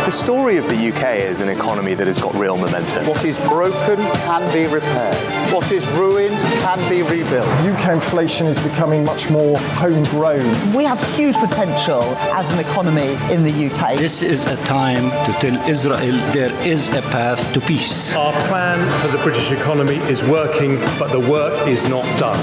The story of the UK is an economy that has got real momentum. What is broken can be repaired. What is ruined can be rebuilt. UK inflation is becoming much more homegrown. We have huge potential as an economy in the UK. This is a time to tell Israel there is a path to peace. Our plan for the British economy is working, but the work is not done.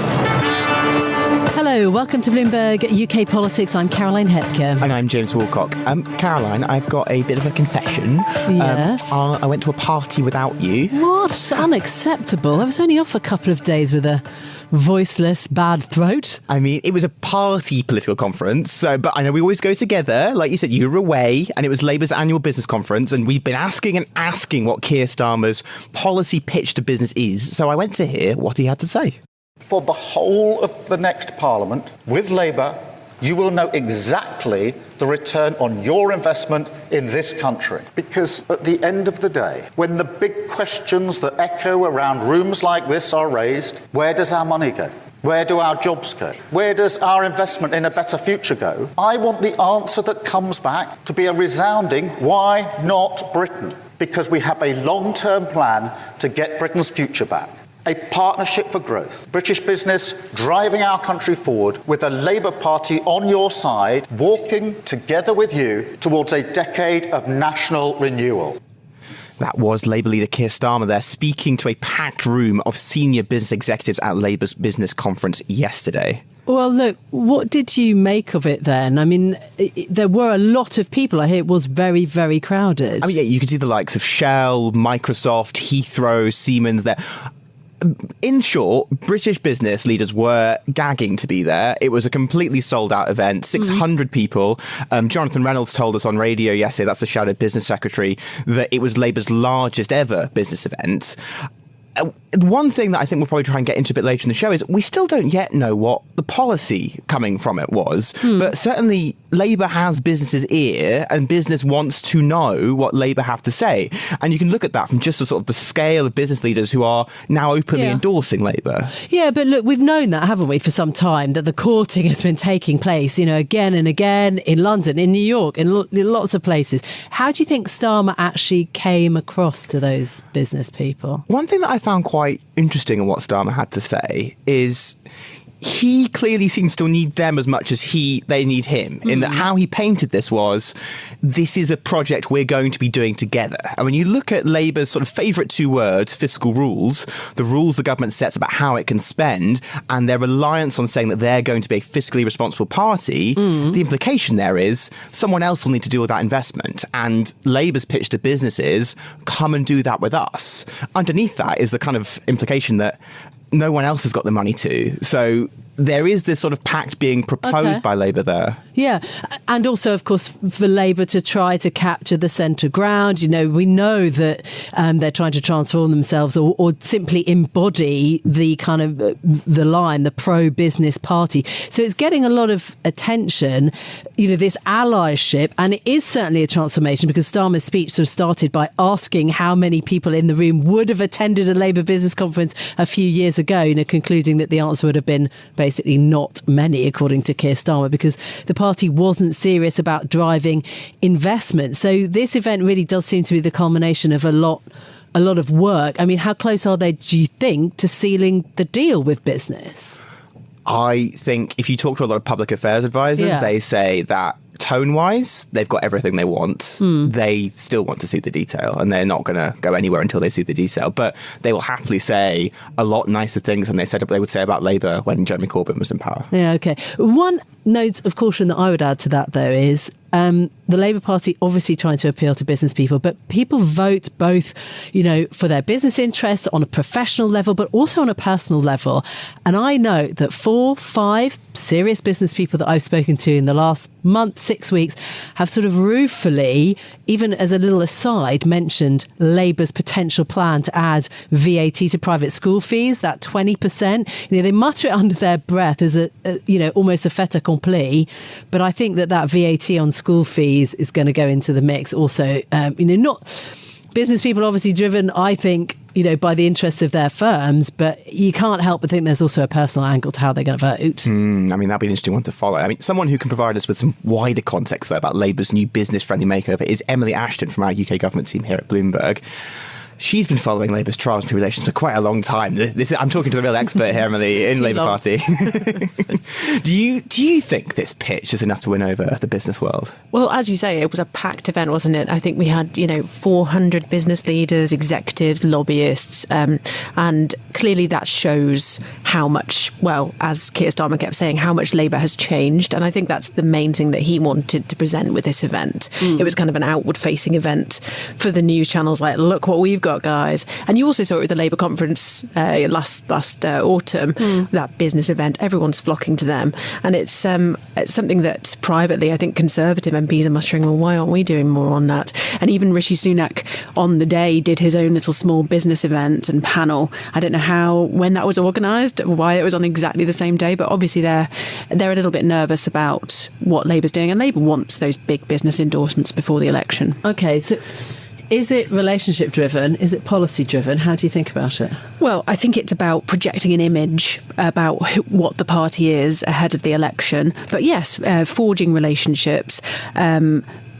Hello, welcome to Bloomberg UK Politics. I'm Caroline Hepker. And I'm James Woolcock. Caroline, I've got a bit of a confession. Yes. I went to a party without you. What? Unacceptable. I was only off a couple of days with a voiceless, bad throat. I mean, it was a party political conference, but I know we always go together. Like you said, you were away, and it was Labour's annual business conference, and we've been asking what Keir Starmer's policy pitch to business is. So I went to hear what he had to say. For the whole of the next Parliament, with Labour, you will know exactly the return on your investment in this country. Because at the end of the day, when the big questions that echo around rooms like this are raised, where does our money go? Where do our jobs go? Where does our investment in a better future go? I want the answer that comes back to be a resounding, why not Britain? Because we have a long-term plan to get Britain's future back. A partnership for growth. British business driving our country forward with a Labour Party on your side, walking together with you towards a decade of national renewal. That was Labour leader Keir Starmer there, speaking to a packed room of senior business executives at Labour's business conference yesterday. Well, look, what did you make of it then? I mean, there were a lot of people. I hear it was very, very crowded. I mean, yeah, you could see the likes of Shell, Microsoft, Heathrow, Siemens there. In short, British business leaders were gagging to be there. It was a completely sold out event, 600 people. Jonathan Reynolds told us on radio yesterday, that's the Shadow Business Secretary, that it was Labour's largest ever business event. One thing that I think we'll probably try and get into a bit later in the show is we still don't yet know what the policy coming from it was. But certainly Labour has business's ear and business wants to know what Labour have to say. And you can look at that from just the sort of the scale of business leaders who are now openly endorsing Labour. Yeah, but look, we've known that, haven't we, for some time, that the courting has been taking place, again and again in London, in New York, in lots of places. How do you think Starmer actually came across to those business people? One thing that I found quite interesting in what Starmer had to say is he clearly seems to need them as much as they need him, in that how he painted this was, this is a project we're going to be doing together. And when you look at Labour's sort of favourite two words, fiscal rules, the rules the government sets about how it can spend, and their reliance on saying that they're going to be a fiscally responsible party, the implication there is someone else will need to do all that investment. And Labour's pitch to businesses, come and do that with us. Underneath that is the kind of implication that no one else has got the money to. So there is this sort of pact being proposed by Labour there. Yeah. And also, of course, for Labour to try to capture the centre ground. We know that they're trying to transform themselves or simply embody the kind of the line, the pro-business party. So it's getting a lot of attention, this allyship. And it is certainly a transformation because Starmer's speech sort of started by asking how many people in the room would have attended a Labour business conference a few years ago, concluding that the answer would have been basically not many, according to Keir Starmer, because the party wasn't serious about driving investment. So this event really does seem to be the culmination of a lot of work. I mean, how close are they, do you think, to sealing the deal with business? I think if you talk to a lot of public affairs advisors, they say that tone-wise, they've got everything they want. They still want to see the detail, and they're not going to go anywhere until they see the detail. But they will happily say a lot nicer things than they would say about Labour when Jeremy Corbyn was in power. Yeah, OK. One note of caution that I would add to that, though, is the Labour Party obviously trying to appeal to business people, but people vote both, for their business interests on a professional level, but also on a personal level. And I know that 4-5 serious business people that I've spoken to in the last month, 6 weeks, have sort of ruefully, even as a little aside, mentioned Labour's potential plan to add VAT to private school fees, that 20%. They mutter it under their breath as almost a fait accompli. But I think that VAT on school fees is going to go into the mix also. Not business people obviously driven, I think, by the interests of their firms, but you can't help but think there's also a personal angle to how they're going to vote. I mean, that'll be an interesting one to follow. I mean, someone who can provide us with some wider context though, about Labour's new business-friendly makeover is Emily Ashton from our UK government team here at Bloomberg. She's been following Labour's trials and tribulations for quite a long time. I'm talking to the real expert here, Emily, in Labour Party. Do you think this pitch is enough to win over the business world? Well, as you say, it was a packed event, wasn't it? I think we had, 400 business leaders, executives, lobbyists, and clearly that shows how much, well, as Keir Starmer kept saying, how much Labour has changed. And I think that's the main thing that he wanted to present with this event. It was kind of an outward-facing event for the news channels, like, look what we've got, guys. And you also saw it with the Labour conference last autumn, that business event. Everyone's flocking to them. And it's something that privately, I think Conservative MPs are muttering, well, why aren't we doing more on that? And even Rishi Sunak on the day did his own little small business event and panel. I don't know when that was organised, why it was on exactly the same day, but obviously they're a little bit nervous about what Labour's doing, and Labour wants those big business endorsements before the election. Okay, so is it relationship driven? Is it policy driven? How do you think about it? Well, I think it's about projecting an image about what the party is ahead of the election. But yes, forging relationships,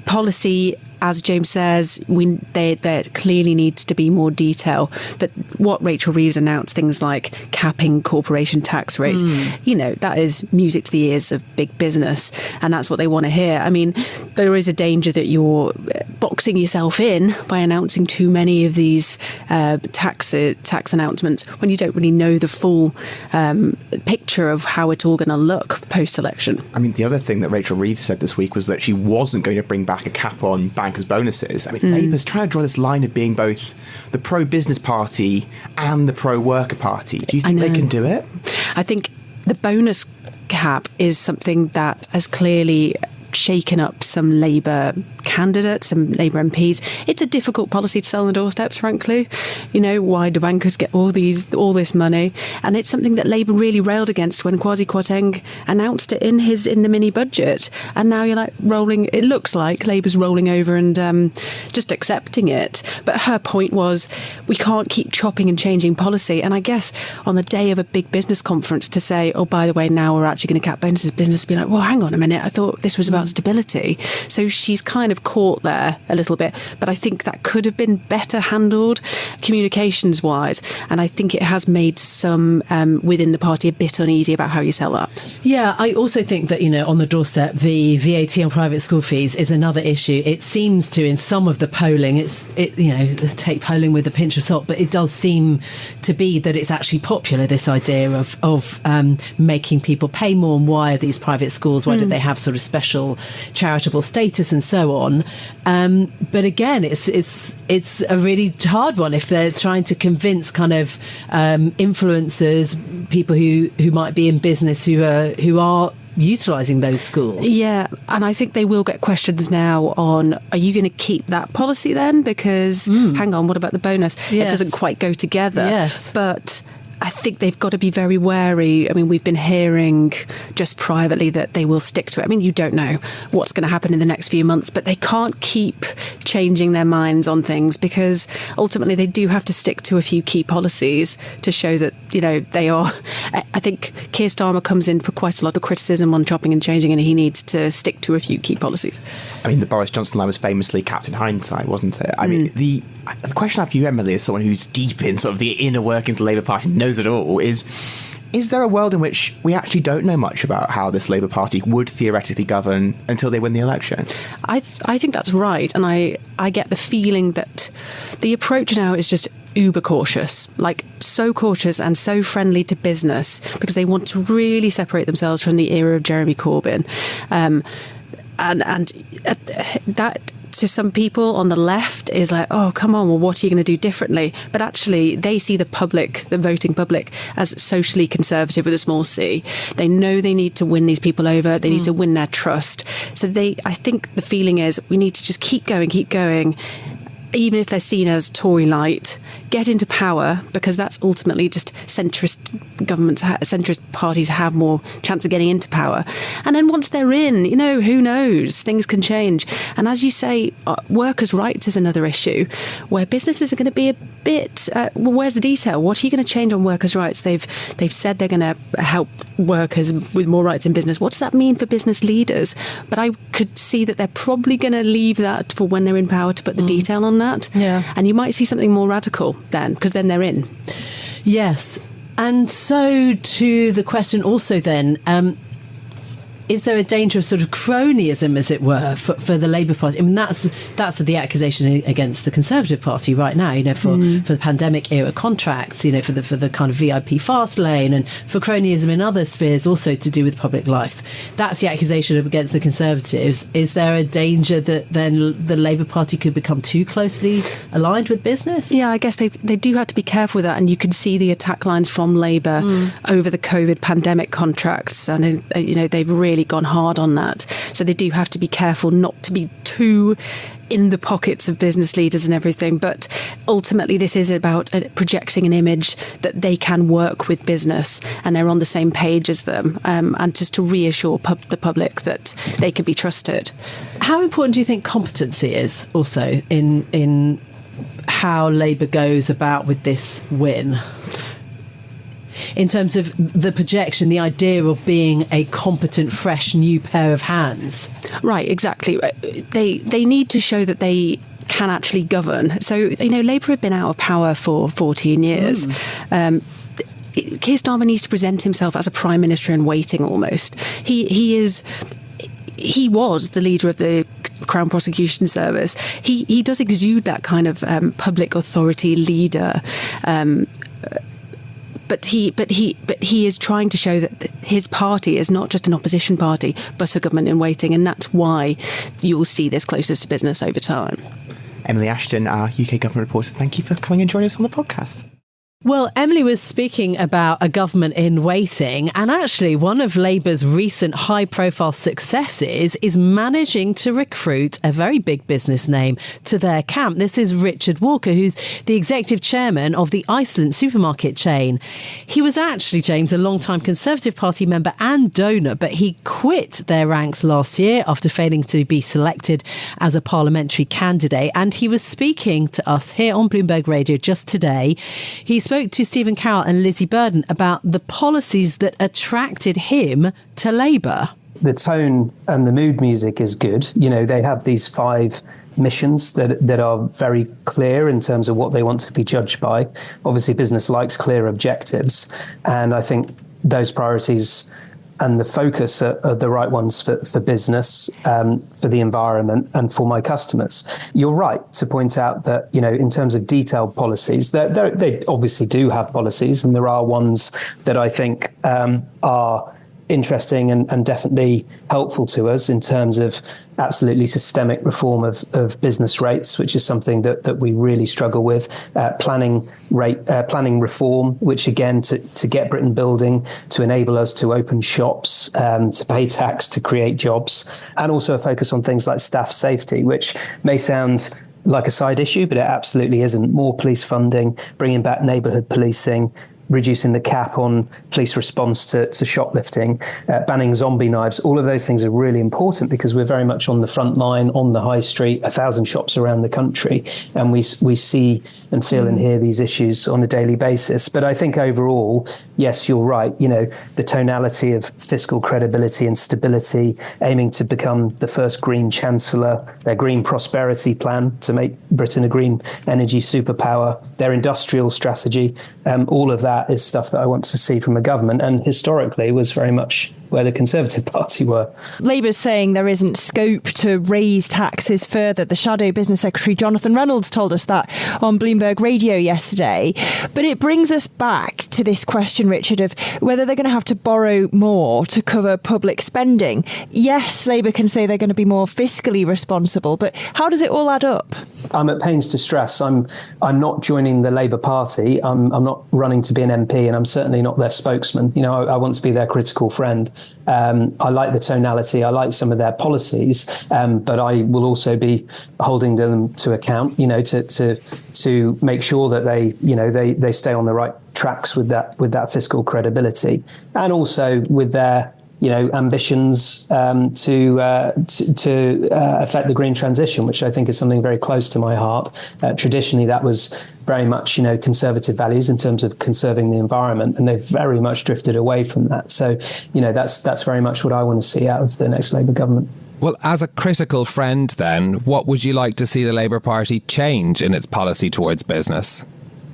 policy. As James says, there clearly needs to be more detail. But what Rachel Reeves announced, things like capping corporation tax rates, that is music to the ears of big business. And that's what they want to hear. I mean, there is a danger that you're boxing yourself in by announcing too many of these tax announcements when you don't really know the full picture of how it's all going to look post-election. I mean, the other thing that Rachel Reeves said this week was that she wasn't going to bring back a cap on bankers' bonuses. I mean, Labour's trying to draw this line of being both the pro-business party and the pro-worker party. Do you think they can do it? I think the bonus cap is something that has clearly shaken up some Labour candidates, some Labour MPs. It's a difficult policy to sell on the doorsteps, frankly. Why do bankers get all this money? And it's something that Labour really railed against when Kwasi Kwarteng announced it in the mini budget. And now you're it looks like Labour's rolling over and just accepting it. But her point was, we can't keep chopping and changing policy. And I guess on the day of a big business conference to say, oh, by the way, now we're actually going to cap bonuses, business would be like, well, hang on a minute, I thought this was about stability. So she's kind of caught there a little bit, but I think that could have been better handled communications wise, and I think it has made some within the party a bit uneasy about how you sell that. Yeah, I also think that on the doorstep the VAT on private school fees is another issue. It seems to, in some of the polling, take polling with a pinch of salt, but it does seem to be that it's actually popular, this idea of making people pay more. And why are these private schools, why did they have sort of special charitable status and so on? But again, it's a really hard one if they're trying to convince kind of influencers, people who might be in business who are utilising those schools. Yeah, and I think they will get questions now on, are you going to keep that policy then? Because hang on, what about the bonus? Yes. It doesn't quite go together. Yes. But I think they've got to be very wary. I mean, we've been hearing just privately that they will stick to it. I mean, you don't know what's going to happen in the next few months, but they can't keep changing their minds on things, because ultimately they do have to stick to a few key policies to show that, they are. I think Keir Starmer comes in for quite a lot of criticism on chopping and changing, and he needs to stick to a few key policies. I mean, the Boris Johnson line was famously capped in hindsight, wasn't it? I mean, the question I have for you, Emily, as someone who's deep in sort of the inner workings of the Labour Party, knows it all, is there a world in which we actually don't know much about how this Labour Party would theoretically govern until they win the election? I think that's right, and I get the feeling that the approach now is just uber cautious, like so cautious and so friendly to business, because they want to really separate themselves from the era of Jeremy Corbyn. And that, to some people on the left, is like, oh, come on, well, what are you going to do differently? But actually, they see the voting public, as socially conservative with a small c. They know they need to win these people over. They need to win their trust. So I think the feeling is we need to just keep going, even if they're seen as Tory light. get into power, because that's ultimately just centrist governments, centrist parties have more chance of getting into power. And then once they're in, who knows? Things can change. And as you say, workers' rights is another issue where businesses are going to be a bit, where's the detail? What are you going to change on workers' rights? They've said they're going to help workers with more rights in business. What does that mean for business leaders? But I could see that they're probably going to leave that for when they're in power to put the detail on that. Yeah. And you might see something more radical then, because then they're in. Yes. And so to the question also then, is there a danger of sort of cronyism, as it were, for the Labour Party? I mean, that's the accusation against the Conservative Party right now, for the pandemic era contracts, for the kind of VIP fast lane, and for cronyism in other spheres also to do with public life. That's the accusation against the Conservatives. Is there a danger that then the Labour Party could become too closely aligned with business? Yeah, I guess they do have to be careful with that, and you can see the attack lines from Labour over the COVID pandemic contracts, and they've really gone hard on that. So they do have to be careful not to be too in the pockets of business leaders and everything. But ultimately, this is about projecting an image that they can work with business and they're on the same page as them, and just to reassure the public that they can be trusted. How important do you think competency is also in how Labour goes about with this win? In terms of the projection, the idea of being a competent, fresh, new pair of hands. Right, exactly. They need to show that they can actually govern. So, Labour have been out of power for 14 years. Keir Starmer needs to present himself as a Prime Minister in waiting almost. He was the leader of the Crown Prosecution Service. He does exude that kind of public authority leader. But he is trying to show that his party is not just an opposition party, but a government in waiting, and that's why you will see this closest to business over time. Emily Ashton, our UK government reporter, thank you for coming and joining us on the podcast. Well, Emily was speaking about a government in waiting, and actually one of Labour's recent high-profile successes is managing to recruit a very big business name to their camp. This is Richard Walker, who's the executive chairman of the Iceland supermarket chain. He was actually, James, a long-time Conservative Party member and donor, but he quit their ranks last year after failing to be selected as a parliamentary candidate. And he was speaking to us here on Bloomberg Radio just today. He spoke to Stephen Carroll and Lizzy Burden about the policies that attracted him to Labour. The tone and the mood music is good. They have these 5 missions that are very clear in terms of what they want to be judged by. Obviously, business likes clear objectives. And I think those priorities and the focus are the right ones for business, for the environment and for my customers. You're right to point out that, in terms of detailed policies, they obviously do have policies, and there are ones that I think are interesting and definitely helpful to us in terms of absolutely systemic reform of business rates, which is something that we really struggle with. Planning reform, which again to get Britain building, to enable us to open shops, to pay tax, to create jobs, and also a focus on things like staff safety, which may sound like a side issue, but it absolutely isn't. More police funding, bringing back neighbourhood policing, reducing the cap on police response to shoplifting, banning zombie knives. All of those things are really important because we're very much on the front line, on the high street, 1,000 shops around the country, and we see and feel and hear these issues on a daily basis. But I think overall, yes, you're right. The tonality of fiscal credibility and stability, aiming to become the first green chancellor, their green prosperity plan to make Britain a green energy superpower, their industrial strategy, all of that is stuff that I want to see from a government, and historically was very much where the Conservative Party were. Labour's saying there isn't scope to raise taxes further. The Shadow Business Secretary Jonathan Reynolds told us that on Bloomberg Radio yesterday. But it brings us back to this question, Richard, of whether they're going to have to borrow more to cover public spending. Yes, Labour can say they're going to be more fiscally responsible, but how does it all add up? I'm at pains to stress I'm not joining the Labour Party. I'm not running to be an MP, and I'm certainly not their spokesman. You know, I want to be their critical friend. I like the tonality. I like some of their policies, but I will also be holding them to account. You know, to make sure that they stay on the right tracks with that fiscal credibility, and also with their ambitions to affect the green transition, which I think is something very close to my heart. Traditionally, that was very much conservative values in terms of conserving the environment, and they've very much drifted away from that. So that's very much what I want to see out of the next Labour government. Well, as a critical friend then, what would you like to see the Labour Party change in its policy towards business?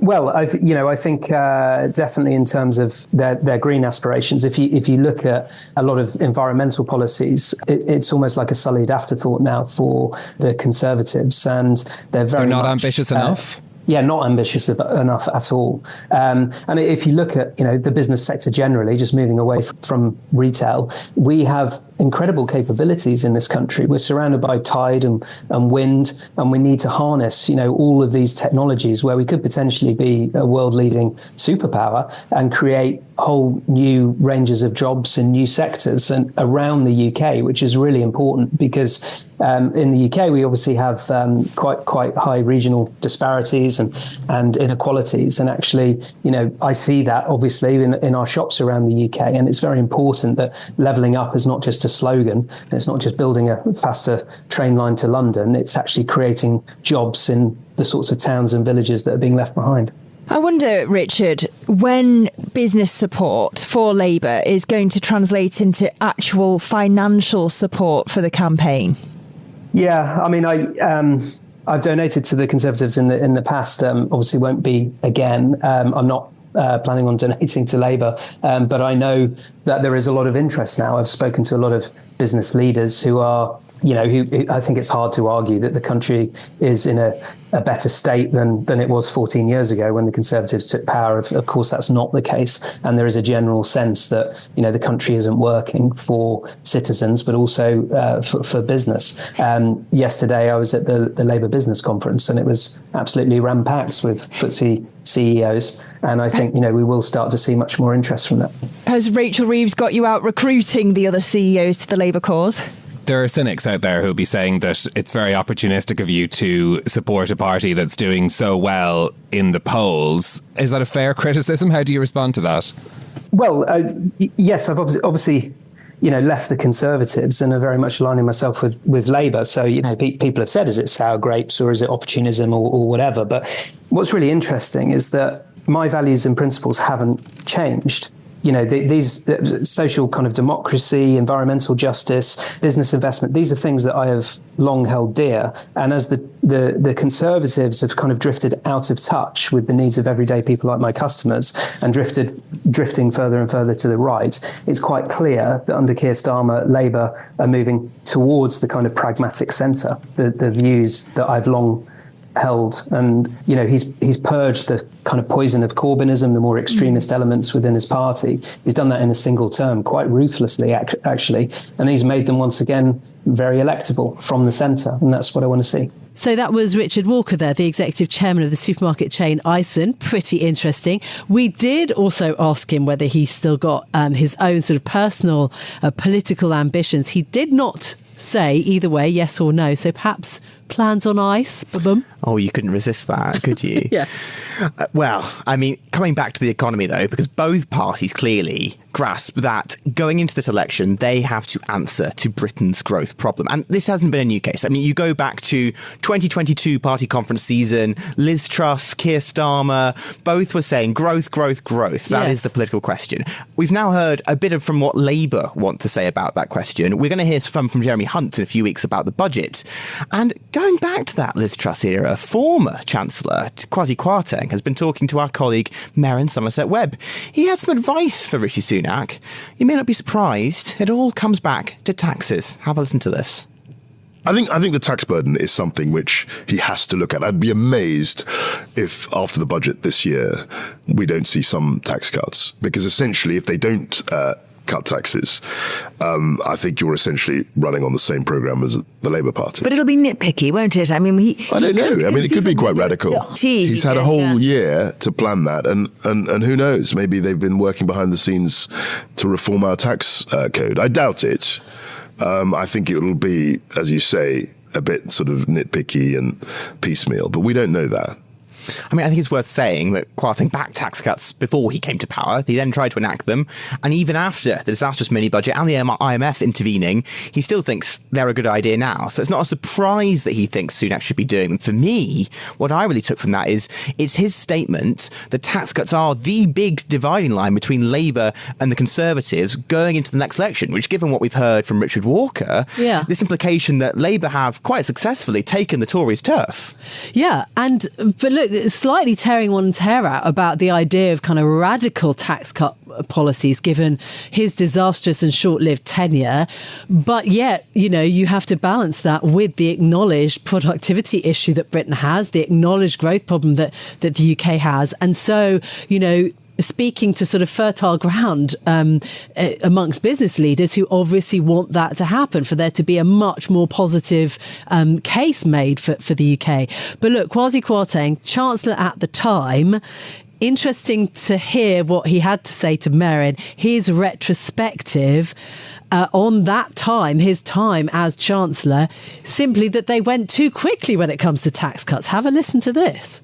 Well, I think definitely in terms of their green aspirations. If you look at a lot of environmental policies, it's almost like a sullied afterthought now for the Conservatives, and they're not ambitious enough. Yeah, not ambitious enough at all. And if you look at the business sector generally, just moving away from retail, we have incredible capabilities in this country. We're surrounded by tide and wind, and we need to harness all of these technologies where we could potentially be a world-leading superpower and create whole new ranges of jobs in new sectors and around the UK, which is really important because in the UK we obviously have quite high regional disparities and inequalities, and actually I see that obviously in our shops around the UK, and it's very important that levelling up is not just a slogan. It's not just building a faster train line to London. It's actually creating jobs in the sorts of towns and villages that are being left behind. I wonder, Richard, when business support for Labour is going to translate into actual financial support for the campaign. Yeah, I mean, I've donated to the Conservatives in the past. Obviously, won't be again. I'm not planning on donating to Labour, but I know that there is a lot of interest now. I've spoken to a lot of business leaders who are, who I think it's hard to argue that the country is in a better state than it was 14 years ago when the Conservatives took power. Of course, that's not the case. And there is a general sense that, the country isn't working for citizens, but also for business. Yesterday, I was at the Labour Business Conference, and it was absolutely ram-packed with FTSE CEOs. And I think, we will start to see much more interest from that. Has Rachel Reeves got you out recruiting the other CEOs to the Labour cause? There are cynics out there who'll be saying that it's very opportunistic of you to support a party that's doing so well in the polls. Is that a fair criticism? How do you respond to that? Well, yes, I've obviously left the Conservatives and are very much aligning myself with Labour. So, people have said, is it sour grapes or is it opportunism or whatever? But what's really interesting is that my values and principles haven't changed. These social kind of democracy, environmental justice, business investment, these are things that I have long held dear. And as the Conservatives have kind of drifted out of touch with the needs of everyday people like my customers and drifting further and further to the right, it's quite clear that under Keir Starmer, Labour are moving towards the kind of pragmatic centre, the views that I've long held. And he's purged the kind of poison of Corbynism, the more extremist elements within his party. He's done that in a single term, quite ruthlessly actually, and he's made them once again very electable from the centre, and that's what I want to see. So that was Richard Walker there, the executive chairman of the supermarket chain Iceland. Pretty interesting. We did also ask him whether he's still got his own sort of personal political ambitions. He did not say either way, yes or no. So perhaps plans on ice. Ba-boom. Oh, you couldn't resist that, could you? Yeah. Well, I mean, coming back to the economy, though, because both parties clearly grasp that going into this election, they have to answer to Britain's growth problem. And this hasn't been a new case. I mean, you go back to 2022 party conference season, Liz Truss, Keir Starmer, both were saying growth, growth, growth. That is the political question. We've now heard a bit from what Labour want to say about that question. We're going to hear from Jeremy Hunt in a few weeks about the budget. And going back to that Liz Truss era, former Chancellor Kwasi Kwarteng has been talking to our colleague Meryn Somerset-Webb. He had some advice for Rishi Sunak. You may not be surprised. It all comes back to taxes. Have a listen to this. I think the tax burden is something which he has to look at. I'd be amazed if after the budget this year we don't see some tax cuts, because essentially if they don't cut taxes, I think you're essentially running on the same programme as the Labour Party. But it'll be nitpicky, won't it? I mean, I don't know. I mean, it could be quite radical. He's had a whole year to plan that, and who knows? Maybe they've been working behind the scenes to reform our tax code. I doubt it. I think it will be, as you say, a bit sort of nitpicky and piecemeal, but we don't know that. I mean, I think it's worth saying that Kwarteng backed tax cuts before he came to power. He then tried to enact them. And even after the disastrous mini-budget and the IMF intervening, he still thinks they're a good idea now. So it's not a surprise that he thinks Sunak should be doing them. For me, what I really took from that is it's his statement that tax cuts are the big dividing line between Labour and the Conservatives going into the next election, which, given what we've heard from Richard Walker, this implication that Labour have quite successfully taken the Tories' turf. Yeah, but look, slightly tearing one's hair out about the idea of kind of radical tax cut policies given his disastrous and short-lived tenure. But yet, you have to balance that with the acknowledged productivity issue that Britain has, the acknowledged growth problem that the UK has. And so, speaking to sort of fertile ground amongst business leaders who obviously want that to happen, for there to be a much more positive case made for the UK. But look, Kwasi Kwarteng, Chancellor at the time, interesting to hear what he had to say to Merrin, his retrospective on that time, his time as Chancellor, simply that they went too quickly when it comes to tax cuts. Have a listen to this.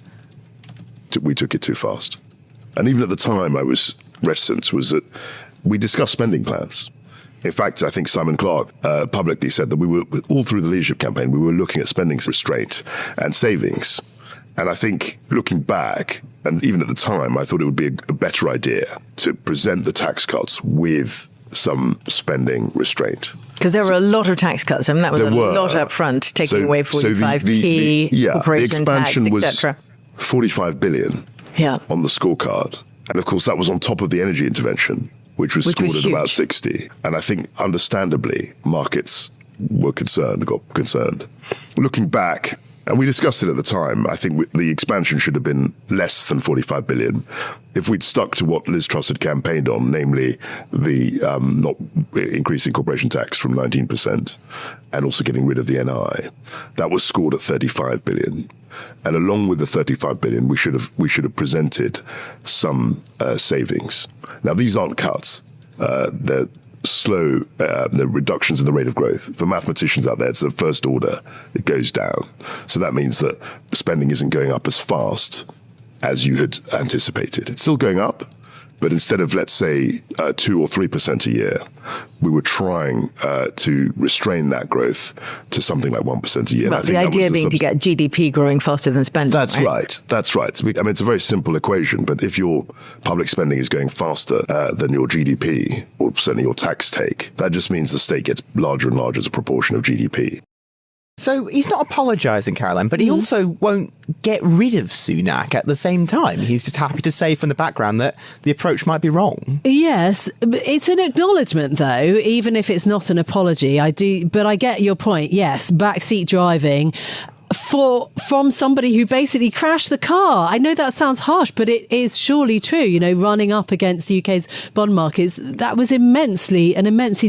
We took it too fast. And even at the time I was reticent, was that we discussed spending plans. In fact, I think Simon Clarke publicly said that we were, all through the leadership campaign, we were looking at spending restraint and savings. And I think looking back, and even at the time, I thought it would be a better idea to present the tax cuts with some spending restraint. Because there were a lot of tax cuts. I mean, that was lot up front, taking away 45p, corporation tax, etc. 45 billion on the scorecard. And of course, that was on top of the energy intervention, which was scored at about 60. And I think, understandably, markets were concerned, got concerned. Looking back, and we discussed it at the time, I think the expansion should have been less than 45 billion. If we'd stuck to what Liz Truss had campaigned on, namely the not increasing corporation tax from 19% and also getting rid of the NI, that was scored at 35 billion. And along with the 35 billion, we should have presented some savings. Now, these aren't cuts. They're slow the reductions in the rate of growth. For mathematicians out there, it's the first order. It goes down. So that means that spending isn't going up as fast as you had anticipated. It's still going up, but instead of, let's say, 2 or 3% a year, we were trying to restrain that growth to something like 1% a year. Well, the idea being to get GDP growing faster than spending. That's right. That's right. I mean, it's a very simple equation, but if your public spending is going faster than your GDP, or certainly your tax take, that just means the state gets larger and larger as a proportion of GDP. So he's not apologising, Caroline, but he also won't get rid of Sunak at the same time. He's just happy to say from the background that the approach might be wrong. Yes, it's an acknowledgement, though, even if it's not an apology. But I get your point. Yes, backseat driving from somebody who basically crashed the car. I know that sounds harsh, but it is surely true. Running up against the UK's bond markets, that was an immensely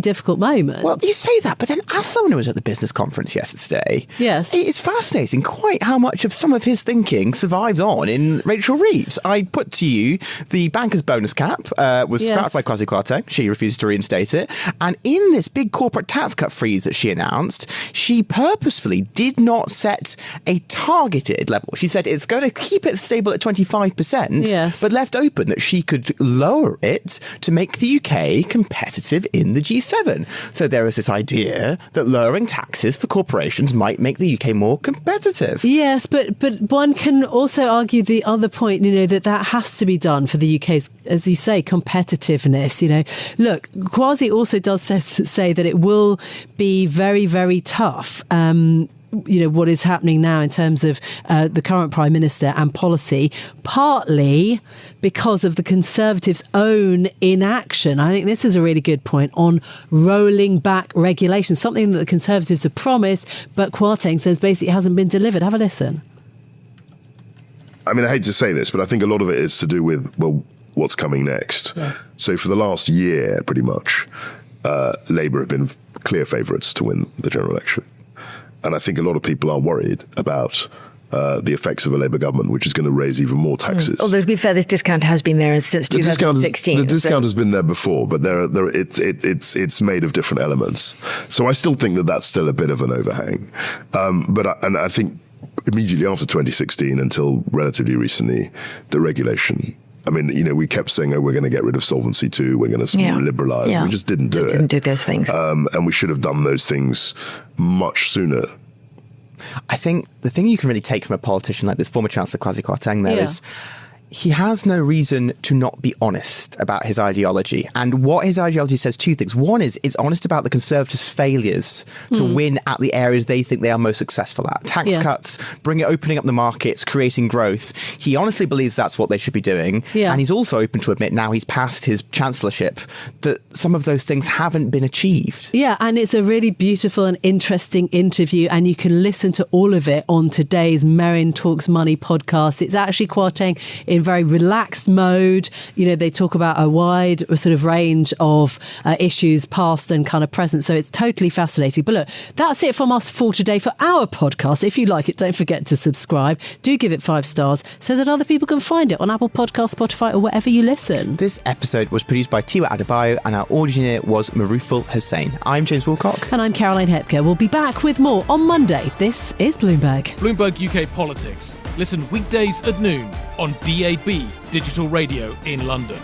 difficult moment. Well, you say that, but then as someone who was at the business conference yesterday, yes, it's fascinating quite how much of some of his thinking survives on in Rachel Reeves. I put to you the banker's bonus cap was scrapped by Kwasi Kwarteng. She refused to reinstate it. And in this big corporate tax cut freeze that she announced, she purposefully did not set a targeted level. She said it's going to keep it stable at 25%, but left open that she could lower it to make the UK competitive in the G7. So there is this idea that lowering taxes for corporations might make the UK more competitive. Yes, but one can also argue the other point, that has to be done for the UK's, as you say, competitiveness. Look, Kwasi also does say that it will be very, very tough. What is happening now in terms of the current Prime Minister and policy, partly because of the Conservatives' own inaction. I think this is a really good point on rolling back regulation, something that the Conservatives have promised, but Kwarteng says basically hasn't been delivered. Have a listen. I mean, I hate to say this, but I think a lot of it is to do with, what's coming next. So for the last year, pretty much, Labour have been clear favourites to win the general election. And I think a lot of people are worried about the effects of a Labour government, which is going to raise even more taxes. Although, to be fair, this discount has been there since 2016. The discount has been there before, but it's made of different elements. So I still think that that's still a bit of an overhang. I think immediately after 2016 until relatively recently, the regulation. I mean, we kept saying, we're going to get rid of Solvency II, we're going to liberalise. We just didn't do it. Didn't do those things. And we should have done those things much sooner. I think the thing you can really take from a politician like this former Chancellor Kwasi Kwarteng there is he has no reason to not be honest about his ideology. And what his ideology says two things. One is it's honest about the Conservatives' failures to win at the areas they think they are most successful at. Tax cuts, opening up the markets, creating growth. He honestly believes that's what they should be doing. Yeah. And he's also open to admit now he's passed his chancellorship that some of those things haven't been achieved. Yeah, and it's a really beautiful and interesting interview, and you can listen to all of it on today's Merrin Talks Money podcast. It's actually Kwarteng in very relaxed mode. They talk about a wide sort of range of issues, past and kind of present. So it's totally fascinating. But look, that's it from us for today for our podcast. If you like it, don't forget to subscribe. Do give it 5 stars so that other people can find it on Apple Podcasts, Spotify, or wherever you listen. This episode was produced by Tiwa Adebayo and our audio engineer was Marufal Hussain. I'm James Woolcock. And I'm Caroline Hepker. We'll be back with more on Monday. This is Bloomberg. Bloomberg UK Politics. Listen weekdays at noon on DAB Digital Radio in London.